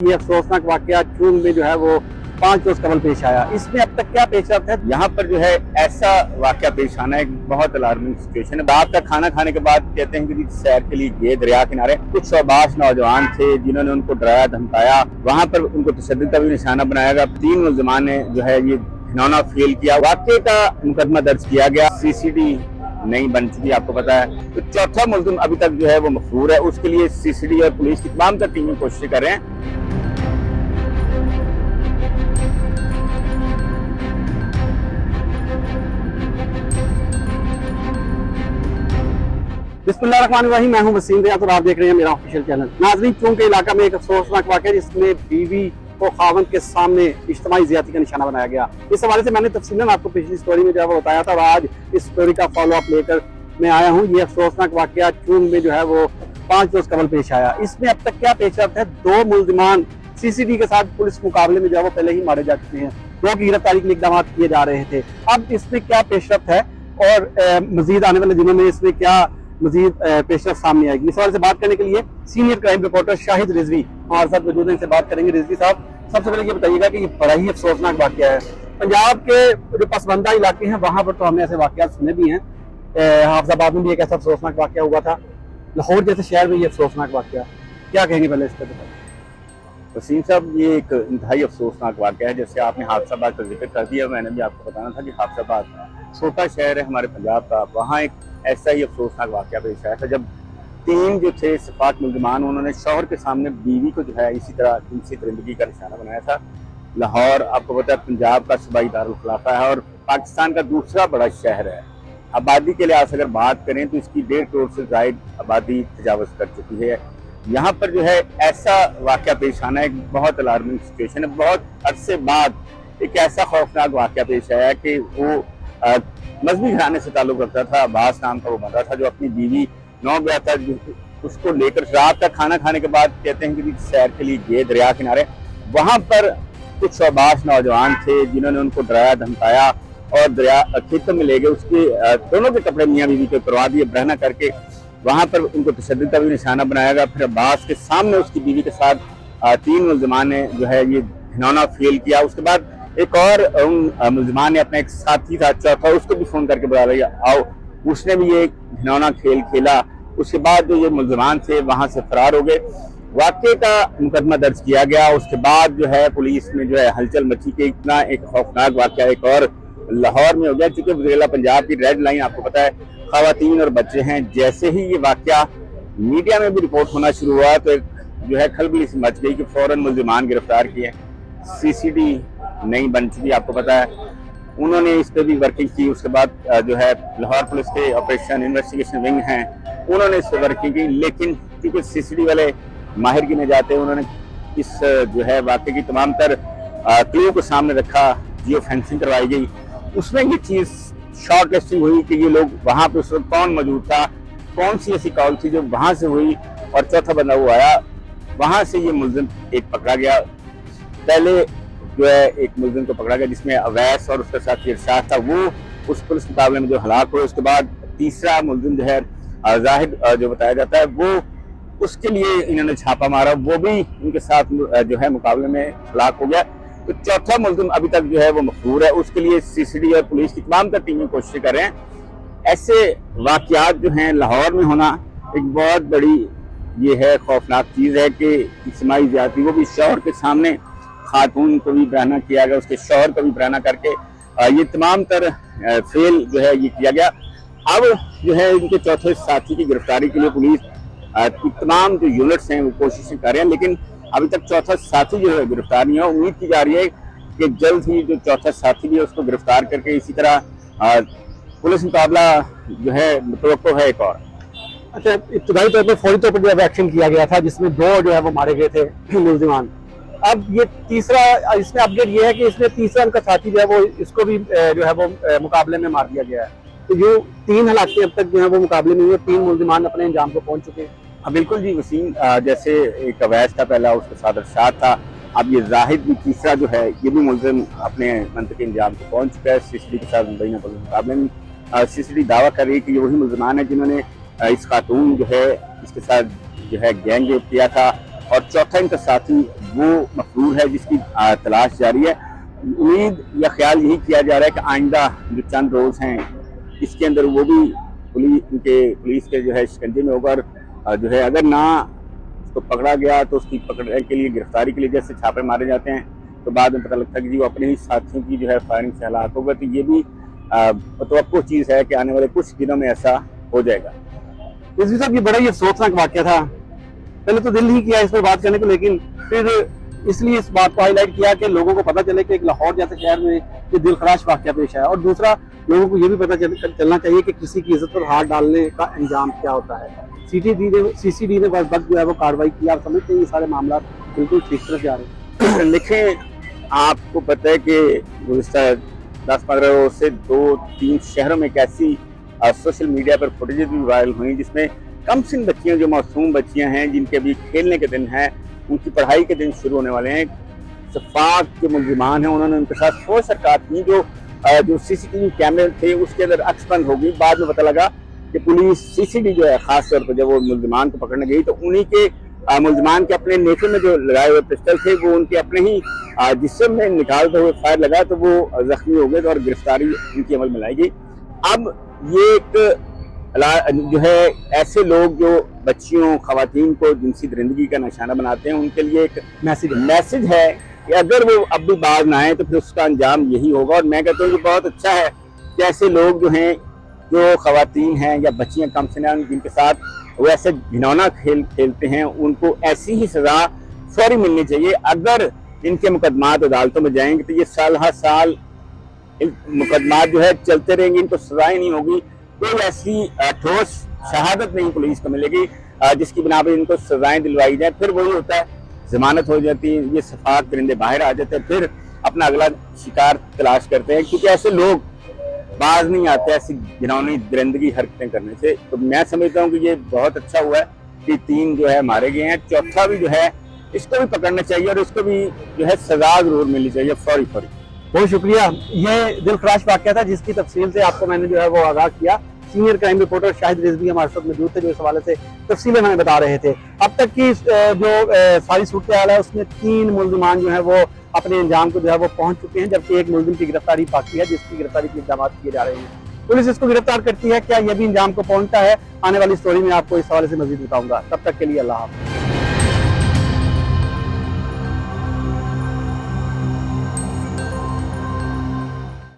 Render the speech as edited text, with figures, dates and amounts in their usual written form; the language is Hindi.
ये अफसोसनाक वाकया चूंग में जो है वो 5 रोज कबल पेश आया। इसमें अब तक क्या पेशरफ्त है? यहाँ पर जो है ऐसा वाकया पेश आना एक बहुत अलार्मिंग सिचुएशन है। रात का खाना खाने के बाद कहते हैं कि सैर के लिए गए दरिया किनारे, कुछ शोबाश नौजवान थे जिन्होंने उनको डराया धमकाया, वहां पर उनको तशद्दुद का भी निशाना बनाया गया। 3 मुल्ज़िमान ने जो है ये घिनौना फेल किया। वाकये का मुकदमा दर्ज किया गया। सीसीडी नहीं बन चुकी, आपको पता है। तो चौथा मुल्ज़िम अभी तक जो है वो मफरूर है। उसके लिए सीसीडी और पुलिस की तमाम तर टीमें कोशिश कर रहे हैं। बिस्मिल्लाहिर्रहमानिर्रहीम, मैं हूं वसीम रियाज और आप देख रहे हैं मेरा ऑफिशियल चैनल। नाज़रीन, चूंग के इलाका में एक अफसोसनाक वाकया जिसमें बीवी को खावंद के सामने इज्तिमाई ज़्यादती का निशाना बनाया गया। इस हवाले से मैंने तफसीलन आपको पिछली स्टोरी में जो है वो बताया था और आज इस स्टोरी का फॉलो अप लेकर मैं आया हूँ। ये अफसोसनाक वाकया चूंग में जो है वो 5 रोज कबल पेश आया। इसमें अब तक क्या पेशरफ्त है? 2 मुल्ज़िमान सीसीडी के साथ पुलिस मुकाबले में जो है वो पहले ही मारे जा चुके हैं। 2 की गिरफ्तारी के इकदाम किए जा रहे थे। अब इसमें क्या पेशरफ्त है और मजीद आने वाले दिनों में इसमें क्या मजीद पेशरफ्त सामने आएगी, इस सवाल से बात करने के लिए senior crime reporter Shahid Rizvi हमारे साथ मौजूद हैं। इनसे बात करेंगे। रिजवी साहब, सबसे पहले ये बताइएगा कि ये बड़ा ही अफसोसनाक वाकया है। पंजाब के जो पसबंदा इलाके हैं वहां पर तो हमने ऐसे वाकयात सुने भी हैं। हाफिजाबाद में भी एक ऐसा अफसोसनाक वाकया हुआ था। लाहौर जैसे शहर में ये अफसोसनाक वाकया, क्या कहेंगे पहले इस पर? वसीम साहब, ये एक इंतहाई अफसोसनाक वाकया है। जैसे आपने हाफिजाबाद का जिक्र कर दिया, मैंने भी आपको बताना था कि हाफिजाबाद छोटा शहर है हमारे पंजाब का। वहाँ एक ऐसा ही अफसोसनाक वाकया पेश आया था जब 3 जो थे सफात मुल्ज़िमान, उन्होंने शौहर के सामने बीवी को जो है इसी तरह जिनसी दरिंदगी का निशाना बनाया था। लाहौर आपको पता है पंजाब का सूबाई दारुल खिलाफा है और पाकिस्तान का दूसरा बड़ा शहर है। आबादी के लिहाज से अगर बात करें तो इसकी 1.5 करोड़ से ज़ायद आबादी तजावज़ कर चुकी है। यहाँ पर जो है ऐसा वाकया पेश आना एक बहुत अलार्मिंग सिचुएशन है। बहुत अरसे बाद एक ऐसा खौफनाक वाकया पेश आया कि वो मजहबी घराने से ताल्लुक रखता था। अब्बास नाम का वो बंदा था जो अपनी बीवी 9 बजे तक उसको लेकर रात का खाना खाने के बाद कहते हैं कि सैर के लिए गए दरिया किनारे। वहां पर कुछ शोबाश नौजवान थे जिन्होंने उनको डराया धमकाया और दरिया खेतों में ले गए। उसके दोनों के कपड़े मियाँ बीवी के करवा दिए बरहना करके। वहां पर उनको तशद्दुद का भी निशाना बनाया गया। फिर अब्बास के सामने उसकी बीवी के साथ 3 मुल्ज़िमान ने जो है ये घिनौना फेल किया। उसके बाद एक और उन मुल्ज़िमान ने अपना एक साथी था चौथा, उसको भी फोन करके बुला लिया, आओ। उसने भी ये घिनौना खेल खेला। उसके बाद जो ये मुल्ज़िमान थे वहां से फरार हो गए। वाकये का मुकदमा दर्ज किया गया। उसके बाद जो है पुलिस में जो है हलचल मची कि इतना एक खौफनाक वाकया एक और लाहौर में हो गया। चूंकि वज़ीर पंजाब की रेड लाइन आपको पता है, खवातीन और बच्चे हैं। जैसे ही ये वाकया मीडिया में भी रिपोर्ट होना शुरू हुआ तो एक जो है खलबली सी मच गई कि फौरन मुल्ज़िमान गिरफ्तार किए। सीसीडी नहीं बन चुकी, आपको पता है। उन्होंने इस पर भी वर्किंग की। उसके बाद जो है लाहौर पुलिस के ऑपरेशन इन्वेस्टिगेशन विंग हैं, उन्होंने इस पर वर्किंग की। लेकिन क्योंकि सीसीडी वाले माहिर गिने जाते हैं, उन्होंने इस जो है वाकये की तमाम तर क्लू को सामने रखा। जियो फेंसिंग करवाई गई। उसमें ये चीज़ शॉर्ट लिस्टिंग हुई कि ये लोग वहाँ पे उस वक्त कौन मौजूद था, कौन सी ऐसी कॉल थी जो वहाँ से हुई। और चौथा बंदा वो आया, वहाँ से ये मुल्ज़िम एक पकड़ा गया। पहले जो है एक मुल्ज़िम को पकड़ा गया जिसमें अवैस और उसके साथ इरशाद था, वो उस पुलिस मुकाबले में जो हलाक हुए। उसके बाद तीसरा मुल्ज़िम जो है जाहिद जो बताया जाता है, वो उसके लिए इन्होंने छापा मारा, वो भी उनके साथ जो है मुकाबले में हलाक हो गया। तो चौथा मुल्ज़िम अभी तक जो है वो मफरूर है। उसके लिए सीसीडी और पुलिस की तमाम तर टीमें कोशिश कर रहे हैं। ऐसे वाकयात जो हैं लाहौर में होना एक बहुत बड़ी ये है खौफनाक चीज़ है कि इज्तिमाई ज़्यादती, वो भी शौहर के सामने, खातून को भी बरहना किया गया, उसके शौहर को भी बरहना करके ये तमाम तर फेल जो है ये किया गया। अब जो है इनके चौथे साथी की गिरफ्तारी के लिए पुलिस की तमाम जो यूनिट्स हैं वो कोशिश कर रहे हैं, लेकिन अभी तक चौथा साथी जो है गिरफ्तार नहीं है। उम्मीद की जा रही है कि जल्द ही जो चौथा साथी भी है उसको गिरफ्तार करके इसी तरह पुलिस मुकाबला जो है मुतवक्को है एक और। अच्छा, इब्तदाई तौर पर फौरी तौर पर जो एक्शन किया गया था जिसमें 2 जो है वो मारे गए थे मुल्ज़िमान। अब ये तीसरा, इसमें अपडेट ये है कि इसमें तीसरा उनका साथी जो है वो इसको भी जो है वो मुकाबले में मार दिया गया है। तो जो 3 हलाकतें अब तक जो है वो मुकाबले में हुए, 3 मुल्ज़िमान अपने अंजाम को पहुंच चुके हैं। हाँ बिल्कुल जी वसीम, जैसे एक अवैस था पहला, उसके साथ इरशाद था। अब ये जाहिद भी तीसरा जो है ये भी मुल्ज़िम अपने मंतकी अंजाम को पहुंच चुका है। सीसीडी के साथ मुबैना मुकाबले में सीसीडी दावा कर रही है कि ये वही मुल्ज़िमान है जिन्होंने इस खातून जो है इसके साथ जो है गैंग रेप किया था और चौथा इनका साथी वो मफरूर है जिसकी तलाश जारी है। उम्मीद या ख्याल यही किया जा रहा है कि आइंदा जो चंद रोज हैं इसके अंदर वो भी पुलिस के जो है शिकंजे में होगा, और जो है अगर ना उसको पकड़ा गया तो उसकी पकड़ने के लिए, गिरफ्तारी के लिए जैसे छापे मारे जाते हैं तो बाद में पता लगता है कि जी वो अपने ही साथियों की जो है फायरिंग से हलाक होगा। तो ये भी मतवक्को चीज़ है कि आने वाले कुछ दिनों में ऐसा हो जाएगा। रिजवी साहब, ये बड़ा ही अफसोसनाक वाकया था। पहले तो दिल नहीं किया इस पर बात करने को, लेकिन फिर इसलिए इस बात को हाईलाइट किया कि लोगों को पता चले कि एक लाहौर जैसे शहर में ये दिलखराश वाकया पेश आया, और दूसरा लोगों को ये भी पता चलना चाहिए कि किसी की इज्जत पर हाथ डालने का अंजाम क्या होता है। सीसीडी ने बस जो है वो कार्रवाई की। आप समझते हैं ये सारे मामला बिल्कुल ठीक तरफ जा रहे हैं। देखें, आपको पता है कि गुज़िश्ता 10-15 रोज से 2-3 शहरों में एक ऐसी सोशल मीडिया पर फुटेजेस भी वायरल हुई जिसमें कम सिन बच्चियां, जो मासूम बच्चियां हैं जिनके अभी खेलने के दिन हैं, उनकी पढ़ाई के दिन शुरू होने वाले हैं, सफाक जो मुलजिमान हैं उन्होंने उनके साथ सोच हरकत की। जो सीसीटीवी कैमरे थे उसके अंदर अक्स बंद हो गई। बाद में पता लगा कि पुलिस सीसीडी जो है खास तौर पर जब वो मुलजिमान को पकड़ने गई तो उन्हीं के मुलजिमान के अपने नेफे में जो लगाए हुए पिस्टल थे वो उनके अपने ही जिस्म में निकालते हुए फायर लगा तो वो जख्मी हो गए और गिरफ्तारी उनकी अमल में लाई गई। अब ये एक जो है ऐसे लोग जो बच्चियों, खवातीन को जिनसी दरिंदगी का निशाना बनाते हैं उनके लिए एक मैसेज है कि अगर वो अब भी बाज ना आए तो फिर उसका अंजाम यही होगा। और मैं कहता हूँ कि बहुत अच्छा है कि ऐसे लोग जो हैं, जो खवातीन हैं या बच्चियां कम से कम जिनके साथ वो ऐसे घिनौना खेल खेलते हैं, उनको ऐसी ही सजा फौरी मिलनी चाहिए। अगर इनके मुकदमात अदालतों में जाएंगे तो ये साल हर साल मुकदमात जो है चलते रहेंगे, इनको सजाएं नहीं होगी, कोई ऐसी ठोस शहादत नहीं पुलिस को मिलेगी जिसकी बिना पर इनको सजाएं दिलवाई जाए। फिर वही होता है, जमानत हो जाती है, ये सफाक परिंदे बाहर आ जाते हैं, फिर अपना अगला शिकार तलाश करते हैं, क्योंकि ऐसे लोग बाज नहीं आते ऐसी घिनौनी दरिंदगी हरकतें करने से। तो मैं समझता हूँ कि ये बहुत अच्छा हुआ है कि 3 जो है मारे गए हैं, चौथा भी जो है इसको भी पकड़ना चाहिए और इसको भी जो है सजा जरूर मिलनी चाहिए फौरी। बहुत शुक्रिया। ये दिलखराश वाकया था जिसकी तफसील से आपको मैंने जो है वो आगाह किया। Senior crime reporter Shahid Rizvi हमारे साथ मौजूद थे जो इस हवाले से तफसीलें हमें बता रहे थे। अब तक की जो सारी सूरत हाल है उसमें 3 मुलजिमान जो है वो अपने अंजाम को जो है वो पहुंच चुके हैं, जबकि एक मुलजिम की गिरफ्तारी बाकी है जिसकी गिरफ्तारी के इक़दाम किए जा रहे हैं। पुलिस इसको गिरफ्तार करती है, क्या यह भी अंजाम को पहुंचता है? आने वाली स्टोरी में आपको इस हवाले से मजीद बताऊंगा। तब तक के लिए अल्लाह हाफ़िज़।